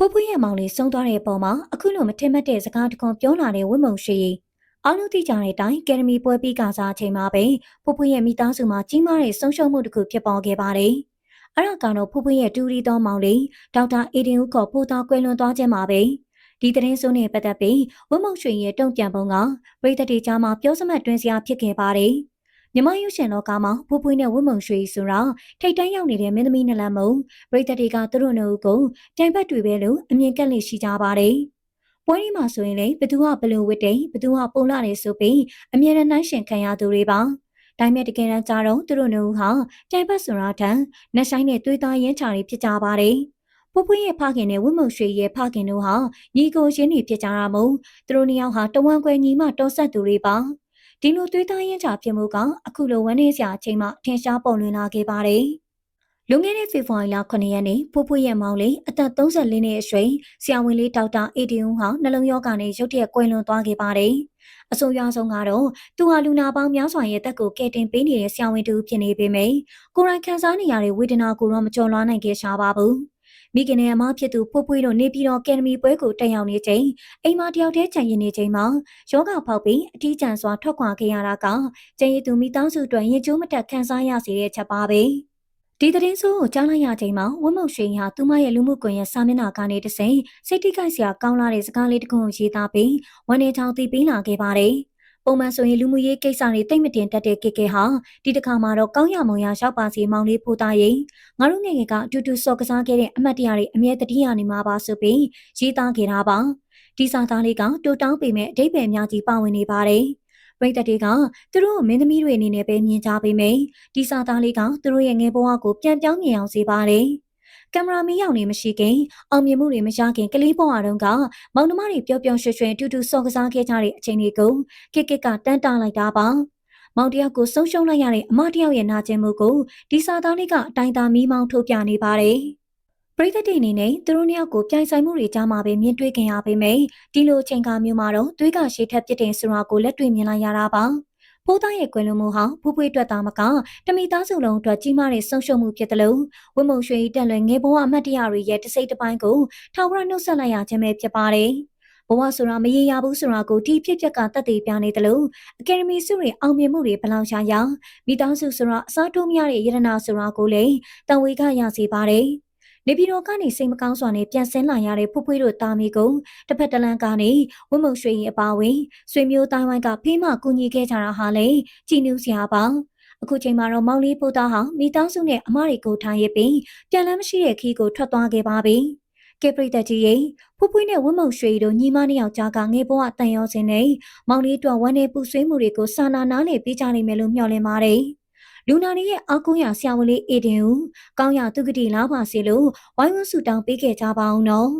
ဖိုးဖွေးရဲ့မောင်လေးဆုံးသွားတဲ့ပုံမှာအခုလိုမထင်မှတ်တဲ့စကားတခွန်းပြောလာတဲ့ဝတ်မုံရှိအားလုံးသိကြတဲ့အတိုင်းကယ်ဒမီပွဲပြီးကစားချိန်မှာပဲဖိုးဖွေးရဲ့မိသားစုမှာကြီးမားတဲ့ဆုံးရှုံးမှုတစ်ခုဖြစ်ပေါ်ခဲ့ပါတယ်။အဲ့ဒါကတော့ဖိုးဖွေးရဲ့တူရီတော်မောင်လေးဒေါက်တာအေဒင်ဦးခေါ်ဖိုးသားကွယ်လွန်သွားခြင်းမှာပဲဒီသတင်းဆိုးနဲ့ပတ်သက်ပြီးဝတ်မုံရွှေရဲ့တုံ့ပြန်ပုံကပြည်သက်တွေကြားမှာပြောစမှတ်တွင်စရာဖြစ်ခဲ့ပါတယ်။မြမရုပ်ရှင်လောကမှာဖိုးဖွေးနဲ့ဝတ်မုံရွှေဆိုတာထိတ်တန်းရောက်နေတဲ့မင်းသမီးနှစ်လမ်းမုံပြည်သက်တွေကသူတို့နှစ်ဦးကိုတိုင်ပတ်တွေပဲလို့အမြင်ကက်လက်ရှိကြပါတယ်။ပွဲဒီမှာဆိုရင်လေဘသူကဘလို့ဝတ်တယ်ဘသူကပုံလာတယ်ဆိုပြီးအမြဲတမ်းနှိုင်းရှင်ခံရသူတွေပါ။ဒါပေမဲ့တကယ်တမ်းကျတော့သူတို့နှစ်ဦးဟာတိုင်ပတ်ဆိုတာထက်နှက်ဆိုင်နဲ့သွေးသားရင်းချာတွေဖြစ်ကြပါတယ်။ဖိုးဖွေးရဲ့ဖခင်နဲ့ဝတ်မုံရွှေရဲ့ဖခင်တို့ဟာညီကိုရင်းနေဖြစ်ကြတာမို့သူတို့နှစ်ယောက်ဟာတဝမ်းခွဲညီမတော်ဆက်သူတွေပါဒီလိုသွေးသားရင်းချာဖြစ်မှုကအခုလိုဝန်းနေစရာအချိန်မှထင်ရှားပေါ်လွင်လာခဲ့ပါတယ်လွန်ခဲ့တဲ့ဖေဖော်ဝါရီလ9ရက်နေ့ဖိုးဖွေးရဲ့မောင်လေးအသက်34နှစ်အရွယ်ဆရာဝန်လေးဒေါက်တာအေဒီယွန်ဟာနှလုံးရောဂါနဲ့ရုတ်တရက်ကွယ်လွန်သွားခဲ့ပါတယ်။အဆိုးရွားဆုံးကတော့သူဟာလူနာပေါင်းများစွာရဲ့တက်ကိုကယ်တင်ပေးနေတဲ့ဆရာဝန်တူဖြစ်နေပေမယ့်ကိုယ်တိုင်ခံစားနေရတဲ့ဝေဒနာကိုတော့မကျော်လွှားနိုင်ခဲ့ရှာပါဘူး။မိခင်နဲ့အမဖြစ်သူဖိုးဖွေးတို့နေပြည်တော်ကယ်ဒမီပွဲကိုတက်ရောက်နေချိန်အိမ်မှာတယောက်တည်းခြံရည်နေချိန်မှာယောဂဖောက်ပြီးအထီးကျန်စွာထွက်ခွာခဲ့ရတာကကျန်ရည်သူမိသားစုအတွက်ရင်ကျိုးမတက်ခံစားရစေတဲ့ချက်ပါပဲ။ဒီသတင်းဆိုးကိုကြားလိုက်ရချိန်မှာဝတ်မုံရွှေဟာသူမရဲ့လူမှုကွန်ရက်စာမျက်နှာကနေတဆင့်စိတ်ထိခိုက်စရာကောင်းလာတဲ့စကားလေးတစ်ခုကိုရေးသားပြီးဝန်နေချောင်းသိပေးလာခဲ့ပါတယ်။ပုံမှန်ဆိုရင်လူမှုရေးကိစ္စတွေတိတ်မတင်တတ်တဲ့ကေကေဟာဒီတစ်ခါမှာတော့ကောင်းရမုံရရောက်ပါစီမောင်လေးဖိုးသားရင်ငါတို့ငယ်ငယ်ကအတူတူစော်ကစားခဲ့တဲ့အမတ်တရားတွေအမြဲတတိယနေမှာပါဆိုပြီးရေးသားခဲ့တာပါ။ဒီစာသားလေးကတိုးတောင်းပေမဲ့အဓိပ္ပာယ်များကြီးပါဝင်နေပါတယ်။ပရိသတ်တွေကသူတို့မင်းသမီးတွေအနေနဲ့ပဲမြင်ကြပေမယ့်ဒီစာသားလေးကသူတို့ရဲ့ငယ်ဘဝကိုပြန်ပြောင်းမြင်အောင်စေပါတယ်။ကင်မရာမီရောက်နေမရှိခင်အောင်မြင်မှုတွေမရခင်ကလေးဘဝတုန်းကမောင်နှမတွေပျော်ပျော်ရွှင်ရွှင်အတူတူစော်ကစားခဲ့ကြတဲ့အချိန်တွေကိုကကတန်းတာလိုက်တာပါ။မောင်တယောက်ကိုဆုံးရှုံးလိုက်ရတဲ့အမတယောက်ရဲ့နာကျင်မှုကိုဒီစာသားလေးကအတိုင်းသားမီးမောင်းထုတ်ပြနေပါတယ်။ပရိသတ်တွေအနေနဲ့သူတို့နှစ်ယောက်ကိုပြိုင်ဆိုင်မှုတွေကြားမှာပဲမြင်တွေ့ခင်ရပေမယ့်ဒီလိုအချိန်ကာမျိုးမှာတော့သွေးကရှည်ထက်ပြစ်တင်ဆိုတာကိုလက်တွေ့မြင်လိုက်ရတာပါ။ဖိုးသားရဲ့ကွယ်လွန်မှုဟာဖိုးဖွေးအတွက်သာမကတမိသားစုလုံးအတွက်ကြီးမားတဲ့ဆုံးရှုံးမှုဖြစ်တယ်လို့ဝတ်မုံရွှေတက်လွယ်ငယ်ဘဝအမတ်တရားတွေရဲ့တစိမ့်တစ်ပိုင်းကိုထောက်ဝရနှုတ်ဆက်လိုက်ရခြင်းပဲဖြစ်ပါတယ်။ဘဝဆိုတာမရေရာဘူးဆိုတာကိုဒီဖြစ်ပျက်ကသက်သေပြနေတယ်လို့အကယ်ဒမီစုတွေအောင်မြင်မှုတွေဘလောက်ရှာရမိသားစုဆိုတာအစားထိုးမရတဲ့ယရနာဆိုတာကိုလည်းတန်ဝေကရစေပါတယ်။နေပြည်တော်ကနေစိတ်မကောင်းစွာနဲ့ပြန်ဆင်းလာရတဲ့ဖူးဖွေးတို့တာမီကိုတစ်ဖက်တလန်ကနေဝတ်မုံရွှေရင်အပါဝင်ဆွေမျိုးတိုင်းဝိုင်းကဖေးမကူညီခဲ့ကြတာဟာလေကြည်နူးစရာပါအခုချိန်မှာတော့မောင်လေးပိုးသားဟာမိသားစုနဲ့အမတွေကိုထားရပြီးပြန်လမ်းမရှိတဲ့ခီးကိုထွက်သွားခဲ့ပါပြီကဲပရိသတ်ကြီးရေဖူးဖွေးနဲ့ဝတ်မုံရွှေတို့ညီမနှစ်ယောက်ကြားကငယ်ဘဝတန်ရောစင်နဲ့မောင်လေးတို့ဝမ်းနေပူဆွေးမှုတွေကိုစာနာနားလေပေးကြနိုင်မယ်လို့မျှော်လင့်ပါတယ်လူနာတွေရဲ့အားကိုးရဆရာဝန်လေးအေဒင်ဦးကောင်းရသူကတိလားပါစေလို့ဝိုင်းဝန်းဆူတောင်းပေးခဲ့ကြပါအောင်နော်